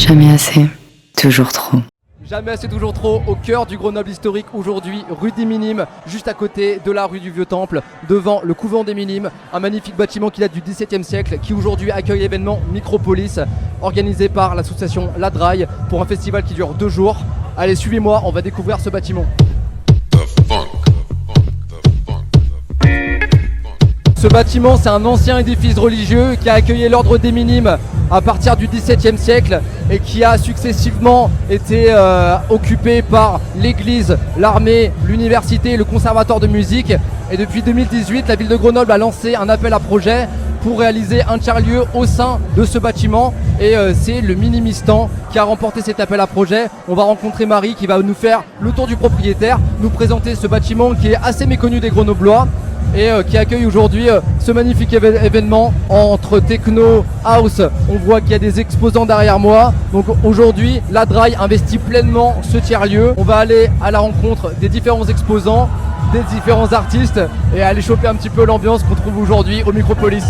Jamais assez, toujours trop. Jamais assez, toujours trop, au cœur du Grenoble historique aujourd'hui, rue des Minimes, juste à côté de la rue du Vieux-Temple, devant le couvent des Minimes, un magnifique bâtiment qui date du XVIIe siècle, qui aujourd'hui accueille l'événement Micropolis, organisé par l'association La Draille, pour un festival qui dure 2 jours. Allez, suivez-moi, on va découvrir ce bâtiment. Ce bâtiment, c'est un ancien édifice religieux qui a accueilli l'ordre des Minimes à partir du XVIIe siècle et qui a successivement été occupé par l'église, l'armée, l'université, le conservatoire de musique. Et depuis 2018, la ville de Grenoble a lancé un appel à projet pour réaliser un tiers-lieu au sein de ce bâtiment. Et c'est le Minimistan qui a remporté cet appel à projet. On va rencontrer Marie qui va nous faire le tour du propriétaire, nous présenter ce bâtiment qui est assez méconnu des Grenoblois et qui accueille aujourd'hui ce magnifique événement entre techno, house. On voit qu'il y a des exposants derrière moi. Donc aujourd'hui, La Draille investit pleinement ce tiers-lieu. On va aller à la rencontre des différents exposants, des différents artistes et aller choper un petit peu l'ambiance qu'on trouve aujourd'hui au Micropolis.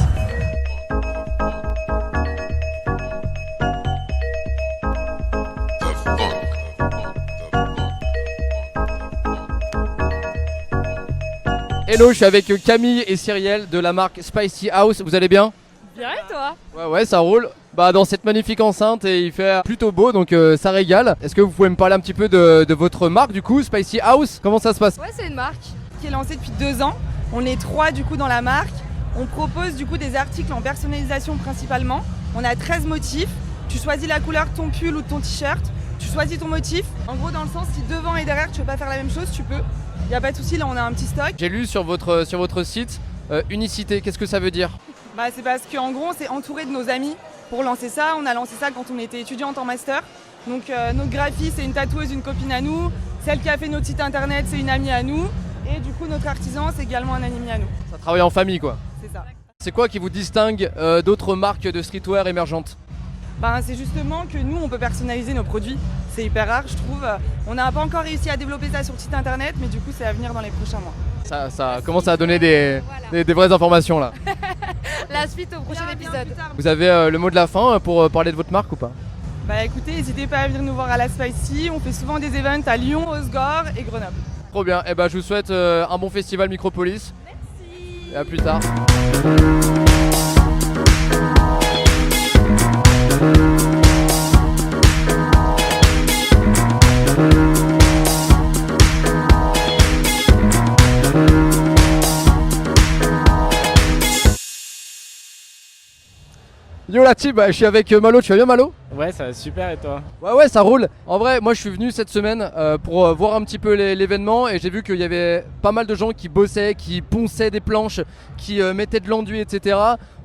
Hello, je suis avec Camille et Cyrielle de la marque Spicy House. Vous allez bien? Bien et toi? Ouais, ça roule. Dans cette magnifique enceinte et il fait plutôt beau, donc ça régale. Est-ce que vous pouvez me parler un petit peu de votre marque du coup, Spicy House? Comment ça se passe? Ouais, c'est une marque qui est lancée depuis 2 ans. On est 3 du coup dans la marque. On propose du coup des articles en personnalisation principalement. On a 13 motifs. Tu choisis la couleur de ton pull ou de ton t-shirt. Tu choisis ton motif. En gros, dans le sens, si devant et derrière tu veux pas faire la même chose, tu peux. Il n'y a pas de souci, là on a un petit stock. J'ai lu sur votre site unicité, qu'est-ce que ça veut dire? C'est parce qu'en gros on s'est entouré de nos amis pour lancer ça. On a lancé ça quand on était étudiante en master. Donc notre graphiste c'est une tatoueuse, une copine à nous. Celle qui a fait notre site internet c'est une amie à nous. Et du coup notre artisan c'est également un ami à nous. Ça travaille en famille quoi. C'est ça. C'est quoi qui vous distingue d'autres marques de streetwear émergentes? C'est justement que nous on peut personnaliser nos produits. C'est hyper rare je trouve. On n'a pas encore réussi à développer ça sur le site internet mais du coup c'est à venir dans les prochains mois. Ça commence à donner des vraies informations là. La suite au prochain épisode. Vous avez le mot de la fin pour parler de votre marque ou pas? Écoutez, n'hésitez pas à venir nous voir à la Spicy. On fait souvent des events à Lyon, Osgore et Grenoble. Trop bien, je vous souhaite un bon festival Micropolis. Merci. Et à plus tard. Yo la team, je suis avec Malo, tu vas bien Malo? Ouais, ça va super et toi? Ouais, ça roule. En vrai, moi je suis venu cette semaine pour voir un petit peu l'événement et j'ai vu qu'il y avait pas mal de gens qui bossaient, qui ponçaient des planches, qui mettaient de l'enduit, etc.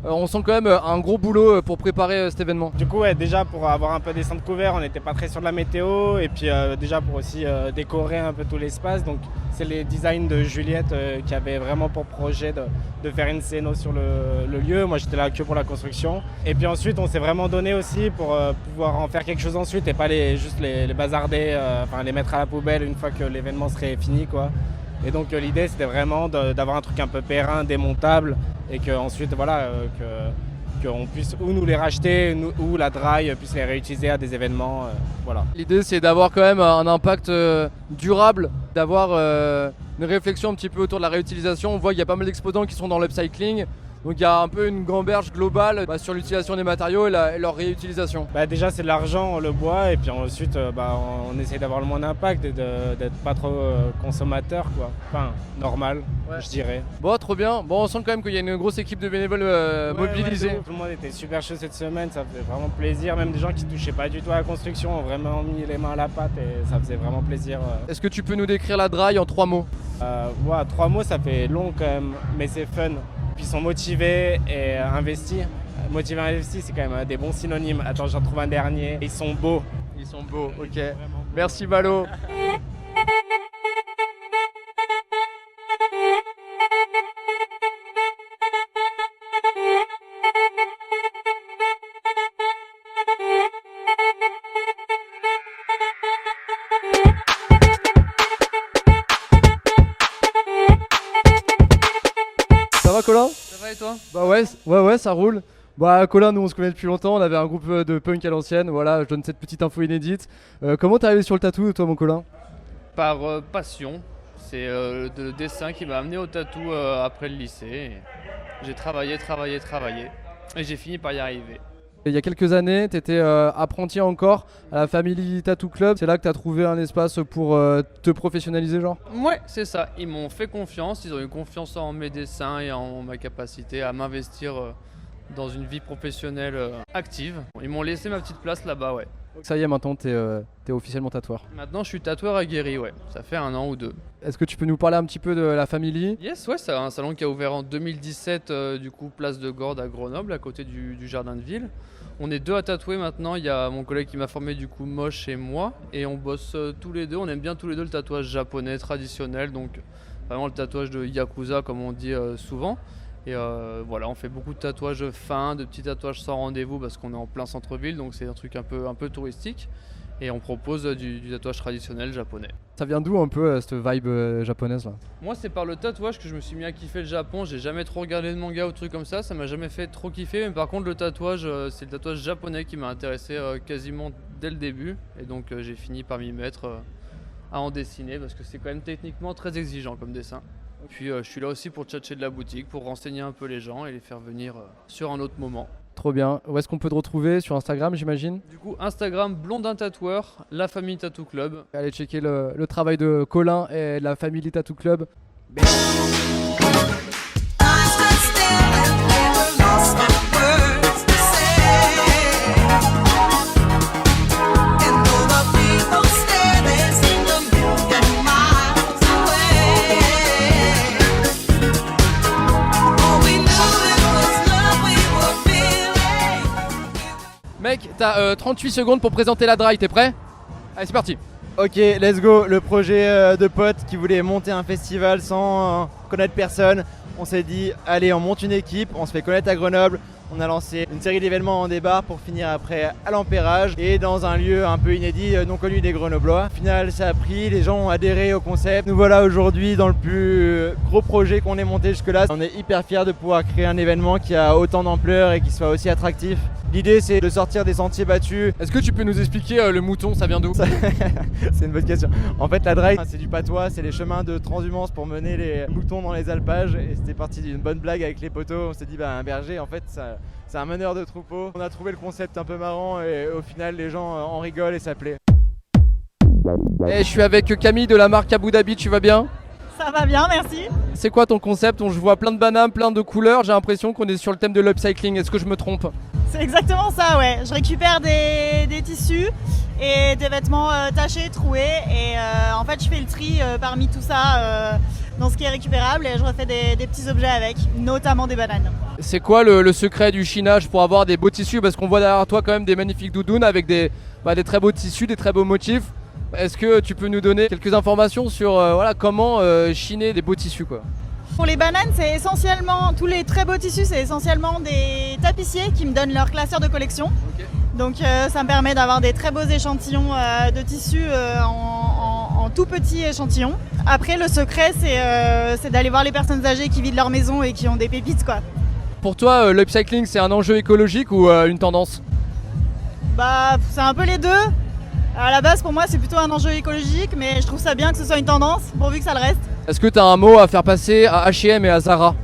On sent quand même un gros boulot pour préparer cet événement. Du coup, ouais, déjà pour avoir un peu des centres couverts, on n'était pas très sûr de la météo et puis déjà pour aussi décorer un peu tout l'espace. Donc c'est les designs de Juliette qui avait vraiment pour projet de faire une scéno sur le lieu. Moi j'étais là que pour la construction. Et puis ensuite on s'est vraiment donné aussi pour pouvoir en faire quelque chose ensuite et pas juste les bazarder, les mettre à la poubelle une fois que l'événement serait fini quoi. Et donc l'idée c'était vraiment d'avoir un truc un peu périn, démontable et qu'ensuite qu'on puisse ou nous les racheter ou La Draille puisse les réutiliser à des événements. Voilà. L'idée c'est d'avoir quand même un impact durable, d'avoir une réflexion un petit peu autour de la réutilisation. On voit qu'il y a pas mal d'exposants qui sont dans l'upcycling. Donc il y a un peu une gamberge globale sur l'utilisation des matériaux et leur réutilisation. Déjà c'est de l'argent, on le boit et puis ensuite on essaie d'avoir le moins d'impact et d'être pas trop consommateur quoi. Enfin normal je dirais. Bon trop bien, on sent quand même qu'il y a une grosse équipe de bénévoles mobilisés. Tout le monde était super chaud cette semaine, ça faisait vraiment plaisir. Même des gens qui touchaient pas du tout à la construction ont vraiment mis les mains à la pâte et ça faisait vraiment plaisir. Est-ce que tu peux nous décrire La Draille en 3 mots? 3 mots ça fait long quand même mais c'est fun. Puis ils sont motivés et investis. Motivé et investi, c'est quand même des bons synonymes. Attends, j'en trouve un dernier. Ils sont beaux. Ils sont beaux, ok. Merci Malo. Ça va Colin? Ça va et toi? Ouais, ça roule. Bah Colin, nous on se connaît depuis longtemps, on avait un groupe de punk à l'ancienne, voilà, je donne cette petite info inédite. Comment t'es arrivé sur le tatou toi mon Colin? Par passion, c'est le dessin qui m'a amené au tatou après le lycée. J'ai travaillé et j'ai fini par y arriver. Il y a quelques années, t'étais apprenti encore à la Family Tattoo Club, c'est là que t'as trouvé un espace pour te professionnaliser genre? Ouais, c'est ça, ils m'ont fait confiance, ils ont eu confiance en mes dessins et en ma capacité à m'investir dans une vie professionnelle active. Ils m'ont laissé ma petite place là-bas, ouais. Ça y est, maintenant t'es officiellement tatoueur. Maintenant je suis tatoueur aguerri, ouais, ça fait 1 an ou 2. Est-ce que tu peux nous parler un petit peu de la Family? Yes, ouais, c'est un salon qui a ouvert en 2017, du coup, place de Gordes à Grenoble, à côté du jardin de ville. On est 2 à tatouer maintenant, il y a mon collègue qui m'a formé du coup, Moche et moi, et on bosse tous les deux, on aime bien tous les deux le tatouage japonais traditionnel, donc vraiment le tatouage de Yakuza comme on dit souvent. Et voilà, on fait beaucoup de tatouages fins, de petits tatouages sans rendez-vous parce qu'on est en plein centre-ville, donc c'est un truc un peu touristique. Et on propose du tatouage traditionnel japonais. Ça vient d'où un peu cette vibe japonaise là? Moi c'est par le tatouage que je me suis mis à kiffer le Japon, j'ai jamais trop regardé de manga ou de trucs comme ça m'a jamais fait trop kiffer, mais par contre le tatouage, c'est le tatouage japonais qui m'a intéressé quasiment dès le début. Et donc j'ai fini par m'y mettre à en dessiner parce que c'est quand même techniquement très exigeant comme dessin. Puis je suis là aussi pour tchatcher de la boutique, pour renseigner un peu les gens et les faire venir sur un autre moment. Trop bien. Où est-ce qu'on peut te retrouver? Sur Instagram j'imagine? Du coup Instagram Blondin Tatoueur, la Family Tattoo Club. Allez checker le travail de Colin et la Family Tattoo Club. Mec, t'as 38 secondes pour présenter la dry, t'es prêt? Allez, c'est parti. Ok, let's go. Le projet de potes qui voulait monter un festival sans connaître personne. On s'est dit, allez, on monte une équipe, on se fait connaître à Grenoble. On a lancé une série d'événements en débar pour finir après à l'Ampérage et dans un lieu un peu inédit, non connu des Grenoblois. Au final, ça a pris, les gens ont adhéré au concept. Nous voilà aujourd'hui dans le plus gros projet qu'on ait monté jusque-là. On est hyper fiers de pouvoir créer un événement qui a autant d'ampleur et qui soit aussi attractif. L'idée, c'est de sortir des sentiers battus. Est-ce que tu peux nous expliquer le mouton, ça vient d'où? C'est une bonne question. En fait, la drive, c'est du patois, c'est les chemins de transhumance pour mener les moutons dans les alpages. Et c'était parti d'une bonne blague avec les poteaux. On s'est dit, un berger, en fait, c'est un meneur de troupeau. On a trouvé le concept un peu marrant et au final, les gens en rigolent et ça plaît. Je suis avec Camille de la marque Abu Dhabi, tu vas bien? Ça va bien, merci. C'est quoi ton concept? Je vois plein de bananes, plein de couleurs. J'ai l'impression qu'on est sur le thème de l'upcycling. Est-ce que je me trompe? C'est exactement ça, ouais. Je récupère des tissus et des vêtements tachés, troués. Et en fait, je fais le tri parmi tout ça dans ce qui est récupérable et je refais des petits objets avec, notamment des bananes. C'est quoi le secret du chinage pour avoir des beaux tissus? Parce qu'on voit derrière toi quand même des magnifiques doudounes avec des très beaux tissus, des très beaux motifs. Est-ce que tu peux nous donner quelques informations sur comment chiner des beaux tissus quoi? Pour les bananes, c'est essentiellement, tous les très beaux tissus, c'est essentiellement des tapissiers qui me donnent leur classeur de collection. Okay. Donc ça me permet d'avoir des très beaux échantillons de tissus en tout petits échantillons. Après, le secret, c'est d'aller voir les personnes âgées qui vident leur maison et qui ont des pépites, quoi. Pour toi, l'upcycling, c'est un enjeu écologique ou une tendance? C'est un peu les deux. À la base, pour moi, c'est plutôt un enjeu écologique, mais je trouve ça bien que ce soit une tendance, pourvu que ça le reste. Est-ce que tu as un mot à faire passer à H&M et à Zara?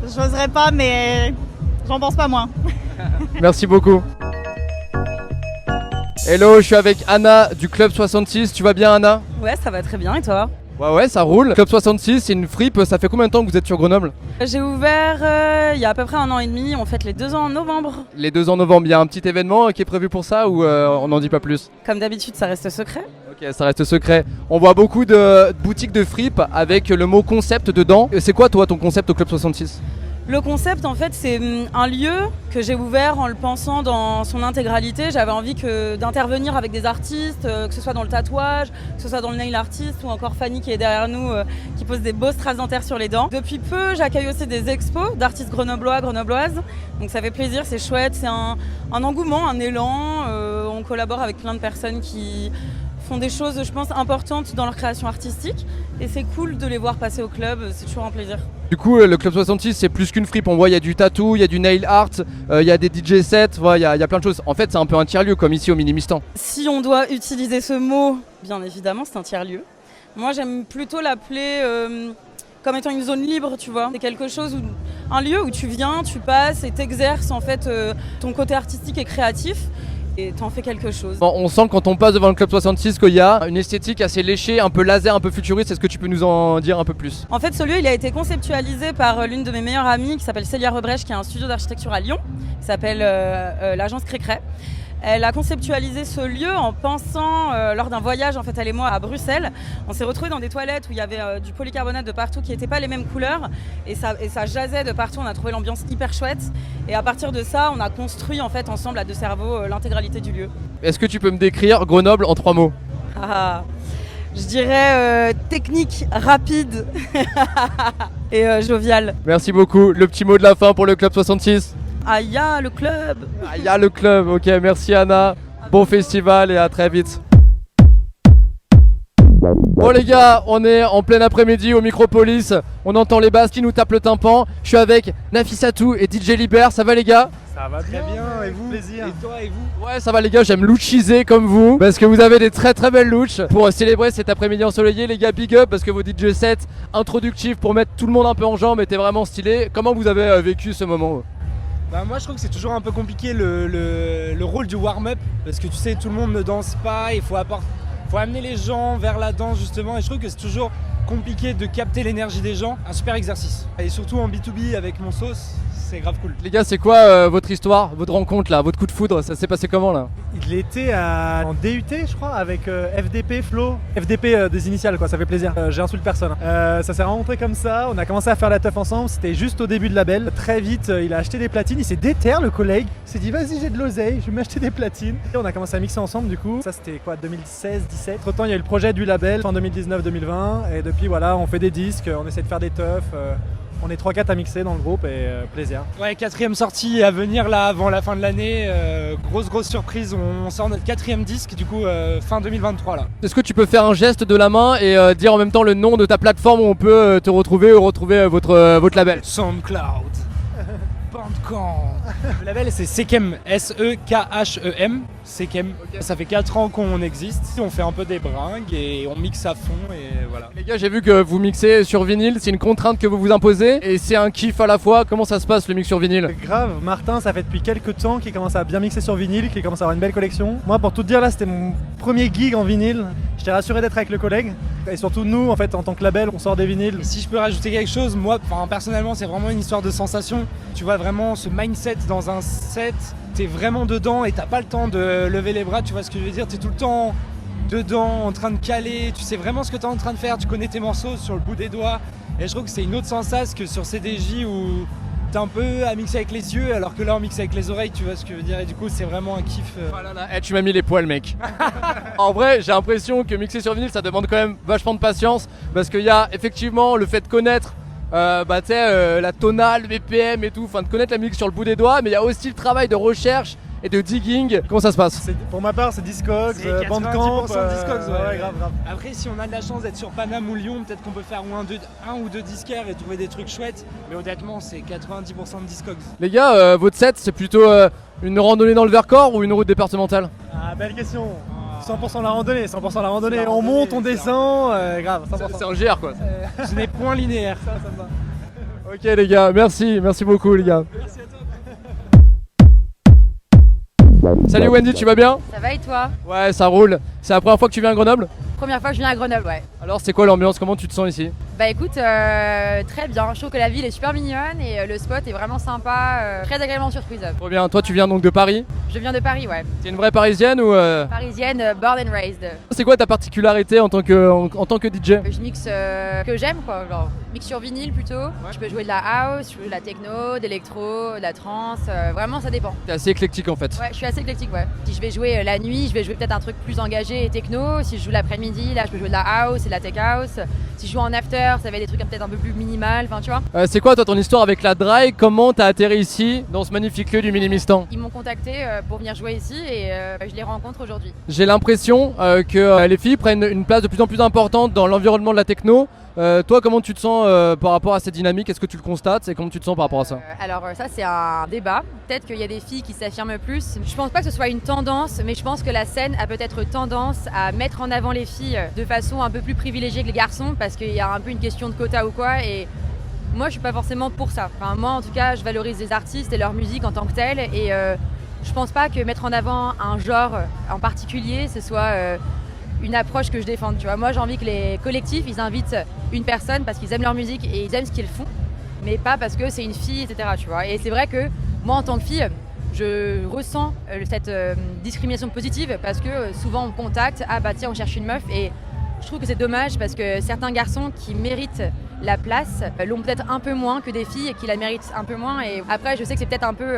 J'oserais pas, mais j'en pense pas moins. Merci beaucoup. Hello, je suis avec Anna du Club 66. Tu vas bien, Anna? Ouais, ça va très bien, et toi? Ouais, ça roule. Club 66, c'est une fripe. Ça fait combien de temps que vous êtes sur Grenoble? J'ai ouvert il y a à peu près 1 an et demi. On fête les 2 ans en novembre. Les 2 ans en novembre, il y a un petit événement qui est prévu pour ça ou on n'en dit pas plus? Comme d'habitude, ça reste secret. Ok, ça reste secret. On voit beaucoup de boutiques de fripe avec le mot concept dedans. C'est quoi toi ton concept au Club 66? Le concept, en fait, c'est un lieu que j'ai ouvert en le pensant dans son intégralité. J'avais envie d'intervenir avec des artistes, que ce soit dans le tatouage, que ce soit dans le nail artist ou encore Fanny qui est derrière nous, qui pose des beaux strass dentaires sur les dents. Depuis peu, j'accueille aussi des expos d'artistes grenoblois, grenobloises. Donc ça fait plaisir, c'est chouette, c'est un engouement, un élan. On collabore avec plein de personnes qui font des choses, je pense, importantes dans leur création artistique. Et c'est cool de les voir passer au club, c'est toujours un plaisir. Du coup, le Club 66, c'est plus qu'une fripe. On voit, il y a du tattoo, il y a du nail art, il y a des DJ sets, voilà, il y a plein de choses. En fait, c'est un peu un tiers-lieu comme ici au Minimistan. Si on doit utiliser ce mot, bien évidemment, c'est un tiers-lieu. Moi, j'aime plutôt l'appeler comme étant une zone libre, tu vois. C'est quelque chose, un lieu où tu viens, tu passes et t'exerces en fait ton côté artistique et créatif. Et t'en fais quelque chose. Bon, on sent quand on passe devant le Club 66 qu'il y a une esthétique assez léchée, un peu laser, un peu futuriste. Est-ce que tu peux nous en dire un peu plus? En fait, ce lieu, il a été conceptualisé par l'une de mes meilleures amies qui s'appelle Célia Rebrèche, qui a un studio d'architecture à Lyon, qui s'appelle l'agence Crécré. Elle a conceptualisé ce lieu en pensant, lors d'un voyage, en fait, elle et moi, à Bruxelles, on s'est retrouvés dans des toilettes où il y avait du polycarbonate de partout qui n'étaient pas les mêmes couleurs et ça jasait de partout, on a trouvé l'ambiance hyper chouette et à partir de ça, on a construit en fait ensemble à deux cerveaux l'intégralité du lieu. Est-ce que tu peux me décrire Grenoble en 3 mots? Je dirais technique, rapide et jovial. Merci beaucoup. Le petit mot de la fin pour le Club 66? Aya le club. Aya le club, ok, merci Anna. Bon festival et à très vite. Bon les gars, on est en plein après-midi au Micropolis. On entend les basses qui nous tapent le tympan. Je suis avec Nafissatou et DJ Liber, ça va les gars? Ça va très bien, et vous? Plaisir. Et toi et vous? Ouais, ça va les gars, j'aime louchiser comme vous parce que vous avez des très très belles louches. Pour célébrer cet après-midi ensoleillé, les gars, big up parce que vos DJ sets introductifs pour mettre tout le monde un peu en jambes étaient vraiment stylés. Comment vous avez vécu ce moment? Bah moi je trouve que c'est toujours un peu compliqué le rôle du warm-up parce que tu sais tout le monde ne danse pas, il faut amener les gens vers la danse justement et je trouve que c'est toujours compliqué de capter l'énergie des gens, un super exercice. Et surtout en B2B avec mon sauce, c'est grave cool. Les gars, c'est quoi votre histoire, votre rencontre là, votre coup de foudre, ça s'est passé comment là? Il était en DUT je crois avec FDP, Flo, FDP des initiales quoi, ça fait plaisir, j'insulte personne. Ça s'est rencontré comme ça, on a commencé à faire la teuf ensemble, c'était juste au début de label. Très vite il a acheté des platines, il s'est déter le collègue, il s'est dit vas-y j'ai de l'oseille, je vais m'acheter des platines. Et on a commencé à mixer ensemble du coup, ça c'était quoi 2016-17. Entre temps il y a eu le projet du label en 2019-2020 et depuis voilà on fait des disques, on essaie de faire des teufs. On est 3-4 à mixer dans le groupe et plaisir. Ouais, 4ème sortie à venir là avant la fin de l'année. Grosse surprise, on sort notre 4ème disque du coup fin 2023 là. Est-ce que tu peux faire un geste de la main et dire en même temps le nom de ta plateforme où on peut te retrouver ou retrouver votre label? SoundCloud, Bandcamp. Le label c'est Sekem, S-E-K-H-E-M. Sekem. Okay. Ça fait 4 ans qu'on existe, on fait un peu des bringues et on mixe à fond et voilà. Les gars, j'ai vu que vous mixez sur vinyle, c'est une contrainte que vous vous imposez et c'est un kiff à la fois. Comment ça se passe le mix sur vinyle? Grave, Martin ça fait depuis quelques temps qu'il commence à bien mixer sur vinyle, qu'il commence à avoir une belle collection. Moi pour tout te dire là c'était mon premier gig en vinyle. J'étais rassuré d'être avec le collègue et surtout nous en fait en tant que label on sort des vinyles. Et si je peux rajouter quelque chose, moi personnellement c'est vraiment une histoire de sensation. Tu vois vraiment ce mindset dans un set, t'es vraiment dedans et t'as pas le temps de lever les bras, tu vois ce que je veux dire, t'es tout le temps dedans en train de caler, tu sais vraiment ce que t'es en train de faire, tu connais tes morceaux sur le bout des doigts et je trouve que c'est une autre sensation que sur CDJ où t'es un peu à mixer avec les yeux alors que là on mixe avec les oreilles, tu vois ce que je veux dire, et du coup c'est vraiment un kiff. Voilà, là, tu m'as mis les poils mec. En vrai j'ai l'impression que mixer sur vinyle ça demande quand même vachement de patience parce qu'il y a effectivement le fait de connaître la tonale, le BPM et tout, enfin de connaître la musique sur le bout des doigts, mais il y a aussi le travail de recherche et de digging. Comment ça se passe? Pour ma part c'est Discogs, Bandcamp, Discogs, ouais, grave. Après si on a de la chance d'être sur Paname ou Lyon, peut-être qu'on peut faire un ou deux disquaires et trouver des trucs chouettes, mais honnêtement c'est 90% de Discogs. Les gars, votre set c'est plutôt une randonnée dans le Vercors ou une route départementale? Ah belle question. 100% la randonnée, 100% la randonnée, on monte, on descend, grave, 100%. C'est un GR quoi. Ce n'est point linéaire. Ça me va. Ok les gars, merci beaucoup les gars. Merci à toi. Salut Wendy, tu vas bien? Ça va et toi? Ouais, ça roule. C'est la première fois que tu viens à Grenoble? Première fois que je viens à Grenoble, ouais. Alors c'est quoi l'ambiance? Comment tu te sens ici? Bah écoute, très bien. Je trouve que la ville est super mignonne et le spot est vraiment sympa. Très agréablement surprise. Trop bien. Toi tu viens donc de Paris? Je viens de Paris, ouais. T'es une vraie parisienne ou Parisienne, born and raised. C'est quoi ta particularité en tant que DJ? Je mixe que j'aime quoi, genre mix sur vinyle plutôt. Ouais. Je peux jouer de la house, je peux jouer de la techno, d'électro, de la trance, vraiment ça dépend. T'es assez éclectique en fait. Ouais, je suis assez éclectique, ouais. Si je vais jouer la nuit, je vais jouer peut-être un truc plus engagé et techno. Si je joue l'après-midi, là je peux jouer de la house et de la tech house. Si je joue en after, couleurs, ça va être des trucs peut-être un peu plus minimal, enfin tu vois. C'est quoi toi ton histoire avec la Dry? Comment t'as atterri ici dans ce magnifique lieu du Minimistan? Ils m'ont contacté pour venir jouer ici et je les rencontre aujourd'hui. J'ai l'impression que les filles prennent une place de plus en plus importante dans l'environnement de la techno. Toi, comment tu te sens par rapport à cette dynamique? Est-ce que tu le constates et comment tu te sens par rapport à ça? Alors ça c'est un débat. Peut-être qu'il y a des filles qui s'affirment plus. Je pense pas que ce soit une tendance, mais je pense que la scène a peut-être tendance à mettre en avant les filles de façon un peu plus privilégiée que les garçons parce qu'il y a un peu une question de quota ou quoi. Et moi je suis pas forcément pour ça. Enfin, moi en tout cas je valorise les artistes et leur musique en tant que telle et je pense pas que mettre en avant un genre en particulier ce soit une approche que je défende, tu vois. Moi j'ai envie que les collectifs ils invitent une personne parce qu'ils aiment leur musique et ils aiment ce qu'ils font, mais pas parce que c'est une fille, etc. Tu vois. Et c'est vrai que moi en tant que fille, je ressens cette discrimination positive parce que souvent on me contacte, ah bah tiens on cherche une meuf, et je trouve que c'est dommage parce que certains garçons qui méritent la place l'ont peut-être un peu moins que des filles qui la méritent un peu moins. Et après je sais que c'est peut-être un peu...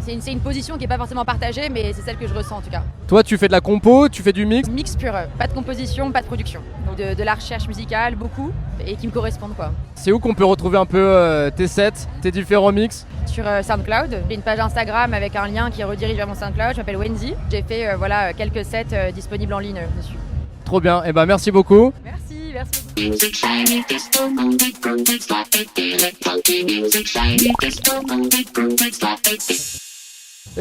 c'est une position qui n'est pas forcément partagée, mais c'est celle que je ressens en tout cas. Toi tu fais de la compo, tu fais du mix? Mix pur, pas de composition, pas de production. De la recherche musicale, beaucoup, et qui me correspondent quoi. C'est où qu'on peut retrouver un peu tes sets, tes différents mix? Sur SoundCloud, j'ai une page Instagram avec un lien qui redirige vers mon SoundCloud, je m'appelle Wendy. J'ai fait quelques sets disponibles en ligne dessus. Trop bien, et merci beaucoup. Merci beaucoup.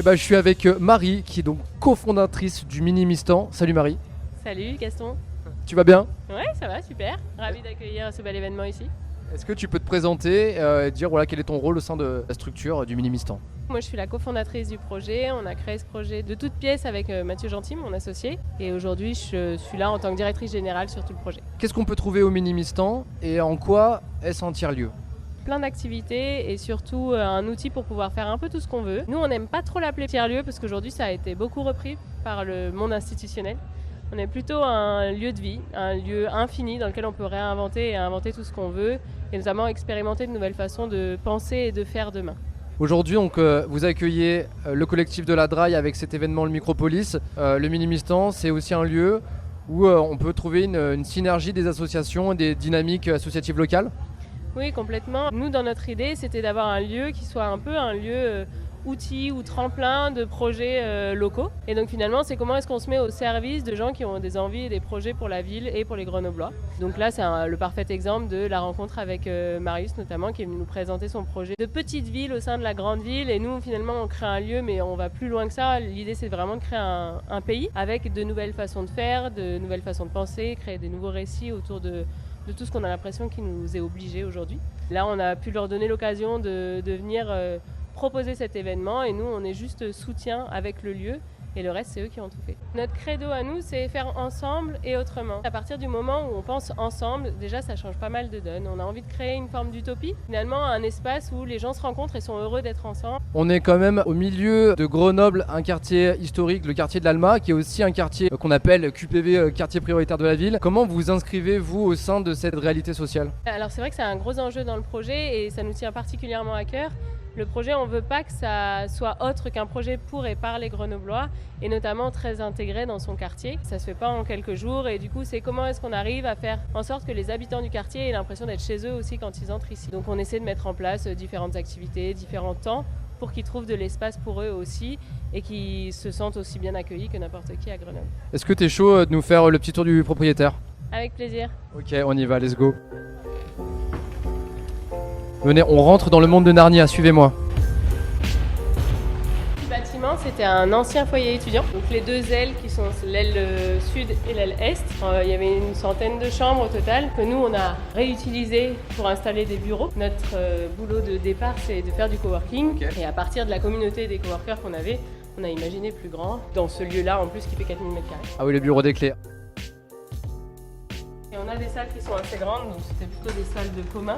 Je suis avec Marie, qui est donc cofondatrice du Minimistan. Salut Marie. Salut Gaston. Tu vas bien? Ouais, ça va, super. Ravi d'accueillir ce bel événement ici. Est-ce que tu peux te présenter et dire quel est ton rôle au sein de la structure du Minimistan? Moi, je suis la cofondatrice du projet. On a créé ce projet de toutes pièces avec Mathieu Gentil, mon associé. Et aujourd'hui, je suis là en tant que directrice générale sur tout le projet. Qu'est-ce qu'on peut trouver au Minimistan et en quoi est-ce un tiers-lieu? Plein d'activités et surtout un outil pour pouvoir faire un peu tout ce qu'on veut. Nous, on n'aime pas trop l'appeler tiers-lieu parce qu'aujourd'hui, ça a été beaucoup repris par le monde institutionnel. On est plutôt un lieu de vie, un lieu infini dans lequel on peut réinventer et inventer tout ce qu'on veut, et notamment expérimenter de nouvelles façons de penser et de faire demain. Aujourd'hui, donc, vous accueillez le collectif de la Dry avec cet événement, le Micropolis. Le Minimistan, c'est aussi un lieu où on peut trouver une synergie des associations et des dynamiques associatives locales. Oui, complètement. Nous, dans notre idée, c'était d'avoir un lieu qui soit un peu un lieu outil ou tremplin de projets locaux. Et donc finalement, c'est comment est-ce qu'on se met au service de gens qui ont des envies et des projets pour la ville et pour les Grenoblois. Donc là, c'est le parfait exemple de la rencontre avec Marius notamment, qui est venu nous présenter son projet de petite ville au sein de la grande ville. Et nous, finalement, on crée un lieu, mais on va plus loin que ça. L'idée, c'est vraiment de créer un pays avec de nouvelles façons de faire, de nouvelles façons de penser, créer des nouveaux récits autour de tout ce qu'on a l'impression qui nous est obligé aujourd'hui. Là, on a pu leur donner l'occasion de venir proposer cet événement et nous, on est juste soutien avec le lieu et le reste, c'est eux qui ont tout fait. Notre credo à nous, c'est faire ensemble et autrement. À partir du moment où on pense ensemble, déjà, ça change pas mal de donne. On a envie de créer une forme d'utopie, finalement, un espace où les gens se rencontrent et sont heureux d'être ensemble. On est quand même au milieu de Grenoble, un quartier historique, le quartier de l'Alma, qui est aussi un quartier qu'on appelle QPV, quartier prioritaire de la ville. Comment vous inscrivez-vous au sein de cette réalité sociale? Alors c'est vrai que c'est un gros enjeu dans le projet et ça nous tient particulièrement à cœur. Le projet, on ne veut pas que ça soit autre qu'un projet pour et par les Grenoblois et notamment très intégré dans son quartier. Ça ne se fait pas en quelques jours et du coup, c'est comment est-ce qu'on arrive à faire en sorte que les habitants du quartier aient l'impression d'être chez eux aussi quand ils entrent ici. Donc on essaie de mettre en place différentes activités, différents temps pour qu'ils trouvent de l'espace pour eux aussi et qu'ils se sentent aussi bien accueillis que n'importe qui à Grenoble. Est-ce que tu es chaud de nous faire le petit tour du propriétaire? Avec plaisir. Ok, on y va, let's go. Venez, on rentre dans le monde de Narnia, suivez-moi. Le bâtiment, c'était un ancien foyer étudiant. Donc les deux ailes qui sont l'aile sud et l'aile est. Il y avait une centaine de chambres au total que nous, on a réutilisées pour installer des bureaux. Notre boulot de départ, c'est de faire du coworking. Okay. Et à partir de la communauté des coworkers qu'on avait, on a imaginé plus grand dans ce lieu-là, en plus, qui fait 4000 m². Ah oui, le bureau des clés. Et on a des salles qui sont assez grandes, donc c'était plutôt des salles de commun.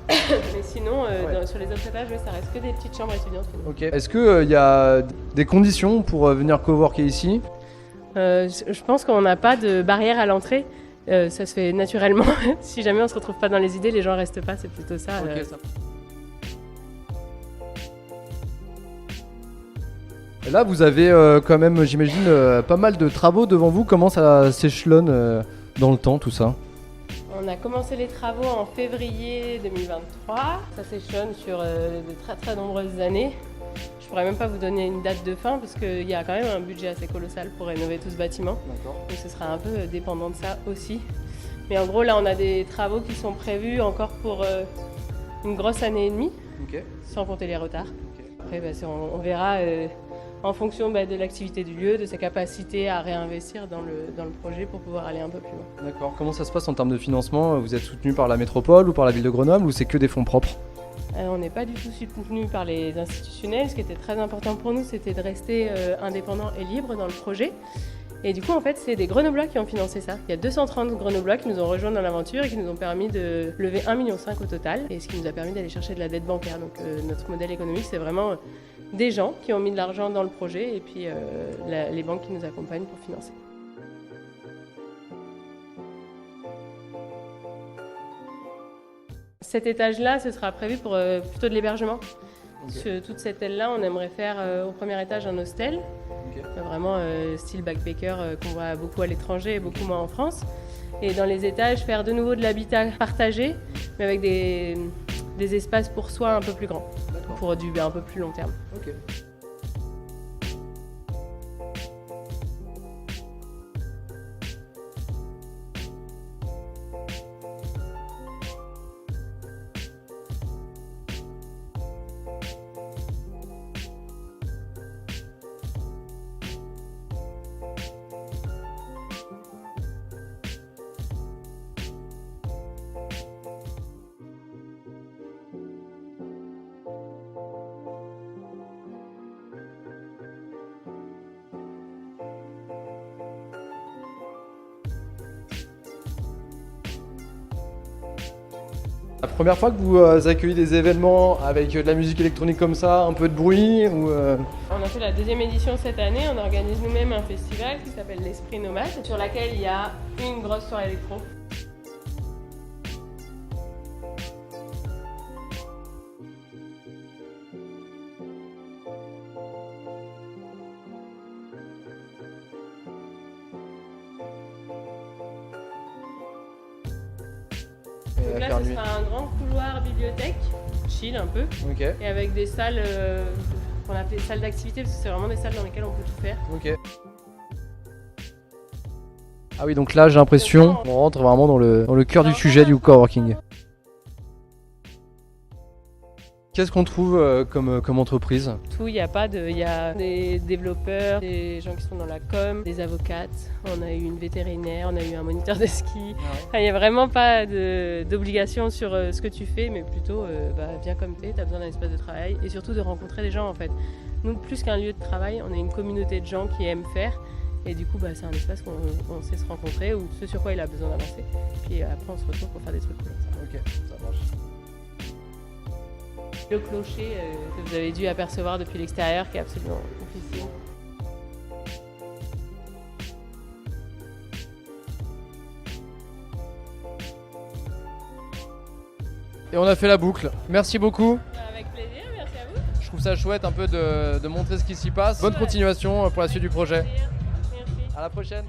Mais sinon, sur les autres étages, ça reste que des petites chambres étudiantes. Ok. Est-ce qu'il y a des conditions pour venir coworker ici? Je pense qu'on n'a pas de barrière à l'entrée. Ça se fait naturellement. Si jamais on ne se retrouve pas dans les idées, les gens ne restent pas. C'est plutôt ça. Okay, ça. Là, vous avez quand même, j'imagine, pas mal de travaux devant vous. Comment ça s'échelonne dans le temps, tout ça? On a commencé les travaux en février 2023. Ça s'échelonne sur de très très nombreuses années. Je pourrais même pas vous donner une date de fin parce qu'il y a quand même un budget assez colossal pour rénover tout ce bâtiment. Donc ce sera un peu dépendant de ça aussi. Mais en gros là on a des travaux qui sont prévus encore pour une grosse année et demie, sans compter les retards. Après on verra en fonction de l'activité du lieu, de sa capacité à réinvestir dans le projet pour pouvoir aller un peu plus loin. D'accord. Comment ça se passe en termes de financement? Vous êtes soutenu par la métropole ou par la ville de Grenoble ou c'est que des fonds propres? On n'est pas du tout soutenu par les institutionnels. Ce qui était très important pour nous, c'était de rester indépendant et libre dans le projet. Et du coup, en fait, c'est des Grenoblois qui ont financé ça. Il y a 230 Grenoblois qui nous ont rejoints dans l'aventure et qui nous ont permis de lever 1,5 million au total. Et ce qui nous a permis d'aller chercher de la dette bancaire. Donc notre modèle économique, c'est vraiment des gens qui ont mis de l'argent dans le projet et puis les banques qui nous accompagnent pour financer. Cet étage-là, ce sera prévu pour plutôt de l'hébergement. Sur toute cette aile-là, on aimerait faire au premier étage un hostel, vraiment style backpacker qu'on voit beaucoup à l'étranger et beaucoup moins en France. Et dans les étages, faire de nouveau de l'habitat partagé, mais avec des espaces pour soi un peu plus grands, pour du un peu plus long terme. La première fois que vous accueillez des événements avec de la musique électronique comme ça, un peu de bruit ou On a fait la deuxième édition cette année, on organise nous-mêmes un festival qui s'appelle l'Esprit Nomade, sur laquelle il y a une grosse soirée électro. Donc là, ce sera un grand couloir bibliothèque, chill un peu, et avec des salles qu'on appelle salles d'activité, parce que c'est vraiment des salles dans lesquelles on peut tout faire. Ah oui, donc là j'ai l'impression qu'on rentre vraiment dans le cœur du sujet du coworking. Qu'est-ce qu'on trouve comme entreprise? Tout, il y a des développeurs, des gens qui sont dans la com, des avocates, on a eu une vétérinaire, on a eu un moniteur de ski. Il n'y a vraiment pas d'obligation sur ce que tu fais, mais plutôt viens comme t'es, t'as besoin d'un espace de travail et surtout de rencontrer des gens en fait. Nous, plus qu'un lieu de travail, on est une communauté de gens qui aiment faire et du coup c'est un espace où on sait se rencontrer ou ce sur quoi il a besoin d'avancer. Puis après on se retrouve pour faire des trucs cool. Ok, ça marche. Le clocher que vous avez dû apercevoir depuis l'extérieur qui est absolument officiel. Et on a fait la boucle. Merci beaucoup. Avec plaisir, merci à vous. Je trouve ça chouette un peu de montrer ce qui s'y passe. Bonne continuation pour la suite du projet. Merci. À la prochaine.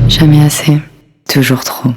Jamais assez, toujours trop.